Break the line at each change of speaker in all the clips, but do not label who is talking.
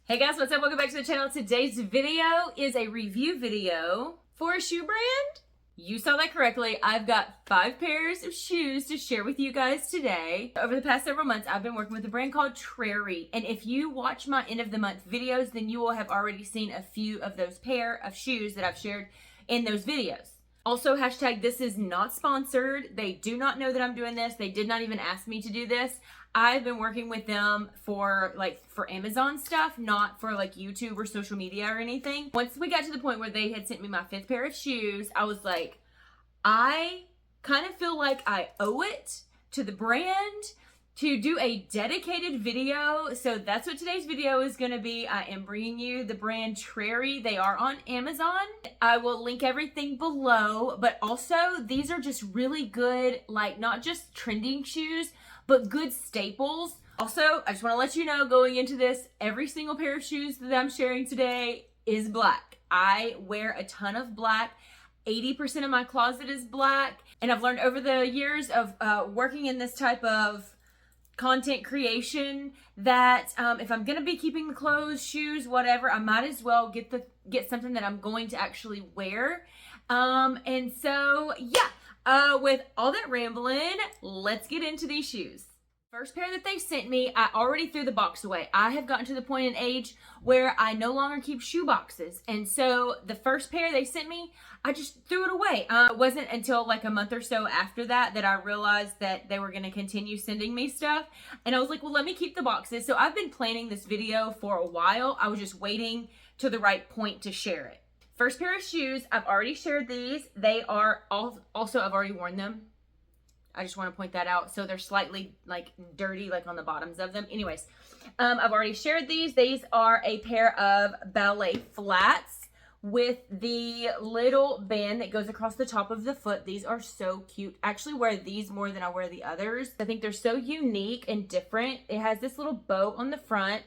Hey guys, what's up? Welcome back to the channel. Today's video is a review video for a shoe brand. You saw that correctly. I've got 5 pairs of shoes to share with you guys today. Over the past several months, I've been working with a brand called Trary. And if you watch my end of the month videos, then you will have already seen a few of those pair of shoes that I've shared in those videos. Also, hashtag this is not sponsored. They do not know that I'm doing this. They did not even ask me to do this. I've been working with them for Amazon stuff, not for YouTube or social media or anything. Once we got to the point where they had sent me my 5th pair of shoes, I was like, I kind of feel like I owe it to the brand to do a dedicated video. So that's what today's video is going to be. I am bringing you the brand Trary. They are on Amazon. I will link everything below, but also these are just really good, not just trending shoes, but good staples. Also, I just want to let you know, going into this, every single pair of shoes that I'm sharing today is black. I wear a ton of black. 80% of my closet is black. And I've learned over the years of working in this type of content creation that if I'm gonna be keeping the clothes, shoes, whatever, I might as well get something that I'm going to actually wear. And so yeah, with all that rambling, let's get into these shoes. First pair that they sent me, I already threw the box away. I have gotten to the point in age where I no longer keep shoe boxes. And so the first pair they sent me, I just threw it away. It wasn't until a month or so after that that I realized that they were going to continue sending me stuff. And I was like, well, let me keep the boxes. So I've been planning this video for a while. I was just waiting to the right point to share it. First pair of shoes, I've already shared these. They are also, I've already worn them. I just want to point that out. So they're slightly dirty on the bottoms of them. Anyways, I've already shared these. These are a pair of Ballet Flats with the little band that goes across the top of the foot. These are so cute. I actually wear these more than I wear the others. I think they're so unique and different. It has this little bow on the front.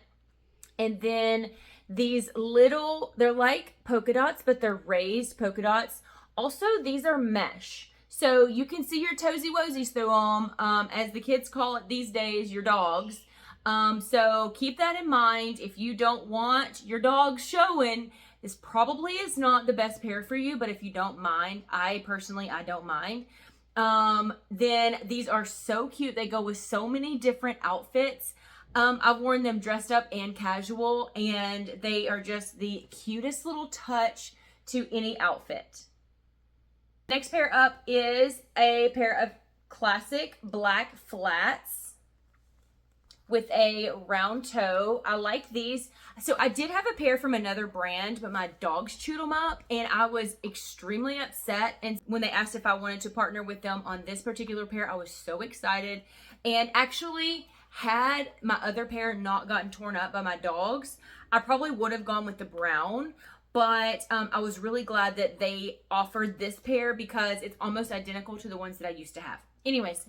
And then these little, they're like polka dots, but they're raised polka dots. Also, these are mesh. So you can see your toesy woesies through them, as the kids call it these days, your dogs. So keep that in mind. If you don't want your dogs showing, this probably is not the best pair for you, but if you don't mind, I don't mind. Then these are so cute. They go with so many different outfits. I've worn them dressed up and casual, and they are just the cutest little touch to any outfit. Next pair up is a pair of classic black flats with a round toe. I like these. So I did have a pair from another brand, but my dogs chewed them up and I was extremely upset. And when they asked if I wanted to partner with them on this particular pair, I was so excited. And actually, had my other pair not gotten torn up by my dogs, I probably would have gone with the brown. But I was really glad that they offered this pair because it's almost identical to the ones that I used to have. Anyways,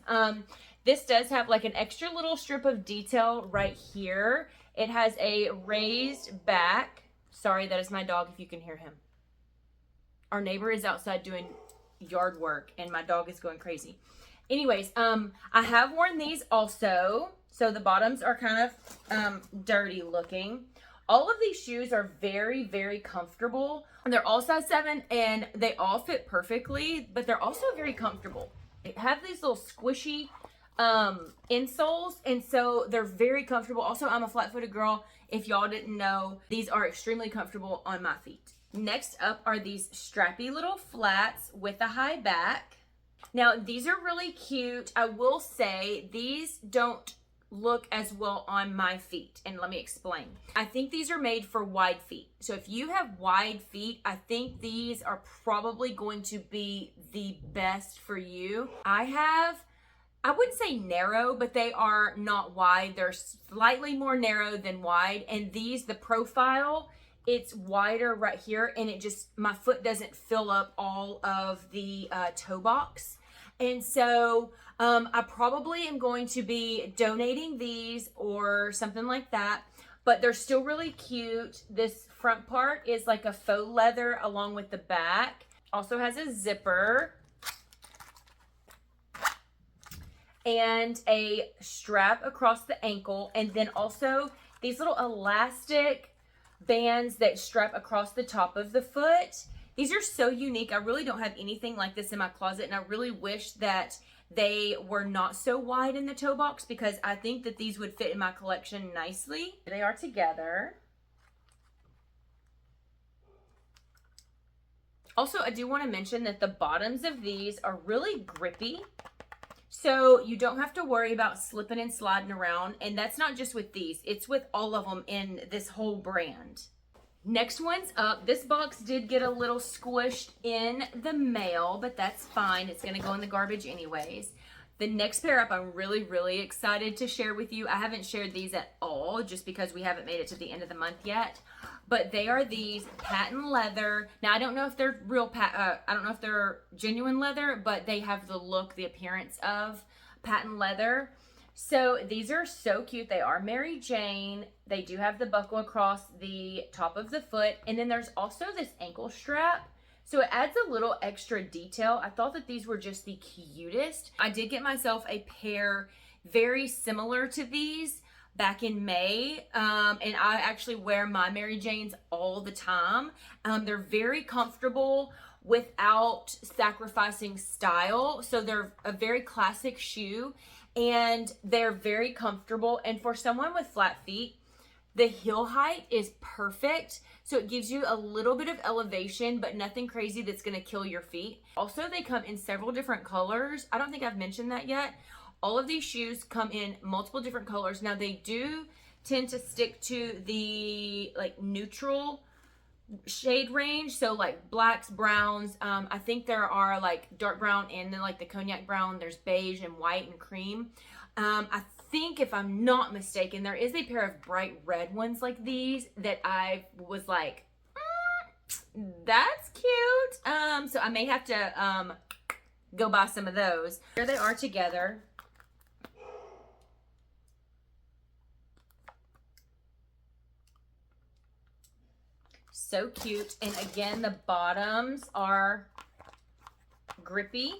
this does have an extra little strip of detail right here. It has a raised back. Sorry, that is my dog if you can hear him. Our neighbor is outside doing yard work and my dog is going crazy. Anyways, I have worn these also. So the bottoms are kind of dirty looking. All of these shoes are very, very comfortable. They're all size 7 and they all fit perfectly, but they're also very comfortable. They have these little squishy insoles, and so they're very comfortable. Also, I'm a flat-footed girl. If y'all didn't know, these are extremely comfortable on my feet. Next up are these strappy little flats with a high back. Now, these are really cute. I will say these don't look as well on my feet, and let me explain. I think these are made for wide feet. So if you have wide feet, I think these are probably going to be the best for you. I wouldn't say narrow, but they are not wide. They're slightly more narrow than wide, and these, the profile, it's wider right here, and it just, my foot doesn't fill up all of the toe box. And so I probably am going to be donating these or something like that, but they're still really cute. This front part is like a faux leather along with the back. Also has a zipper and a strap across the ankle. And then also these little elastic bands that strap across the top of the foot. These are so unique. I really don't have anything like this in my closet, and I really wish that they were not so wide in the toe box because I think that these would fit in my collection nicely. They are together. Also, I do want to mention that the bottoms of these are really grippy. So you don't have to worry about slipping and sliding around. And that's not just with these. It's with all of them in this whole brand. Next one's up. This box did get a little squished in the mail, but that's fine. It's going to go in the garbage anyways. The next pair up, I'm really, really excited to share with you. I haven't shared these at all just because we haven't made it to the end of the month yet. But they are these patent leather. Now, I don't know if they're I don't know if they're genuine leather, but they have the look, the appearance of patent leather. So these are so cute. They are Mary Jane. They do have the buckle across the top of the foot. And then there's also this ankle strap. So it adds a little extra detail. I thought that these were just the cutest. I did get myself a pair very similar to these back in May, and I actually wear my Mary Janes all the time. They're very comfortable without sacrificing style, so they're a very classic shoe, and they're very comfortable. And for someone with flat feet, the heel height is perfect, so it gives you a little bit of elevation, but nothing crazy that's going to kill your feet. Also, they come in several different colors. I don't think I've mentioned that yet. All of these shoes come in multiple different colors. Now, they do tend to stick to the like neutral shade range, so like blacks, browns. I think there are like dark brown and then like the cognac brown. There's beige and white and cream. I think, if I'm not mistaken, there is a pair of bright red ones like these that I was like, that's cute. So I may have to go buy some of those. Here they are together. So cute. And again, the bottoms are grippy,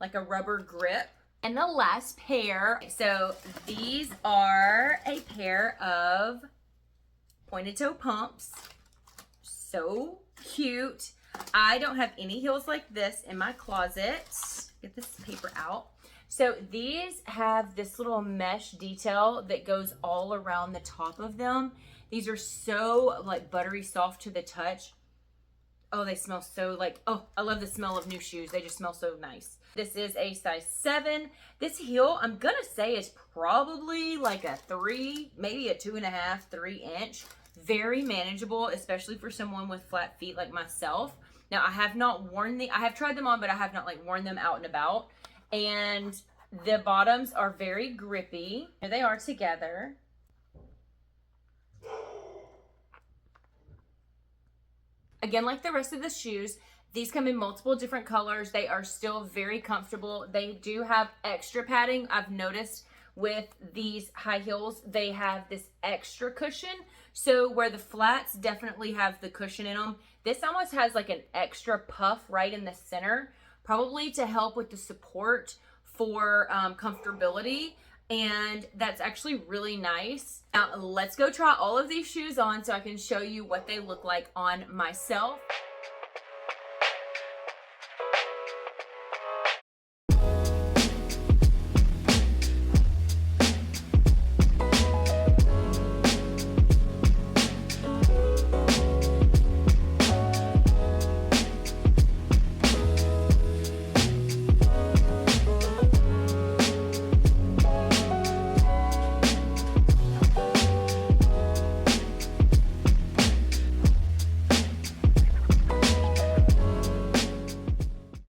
like a rubber grip. And the last pair, so these are a pair of pointed toe pumps. So cute. I don't have any heels like this in my closet. Get this paper out. So these have this little mesh detail that goes all around the top of them. These are so like buttery soft to the touch. Oh, they smell so like, oh, I love the smell of new shoes. They just smell so nice. This is a size 7. This heel, I'm gonna say, is probably like a 3, maybe a 2.5, 3 inch. Very manageable, especially for someone with flat feet like myself. Now, I have not worn I have tried them on, but I have not like worn them out and about. And the bottoms are very grippy. Here they are together. Again, like the rest of the shoes, these come in multiple different colors. They are still very comfortable. They do have extra padding. I've noticed with these high heels, they have this extra cushion. So where the flats definitely have the cushion in them, this almost has like an extra puff right in the center, probably to help with the support for comfortability. And that's actually really nice. Now let's go try all of these shoes on so I can show you what they look like on myself.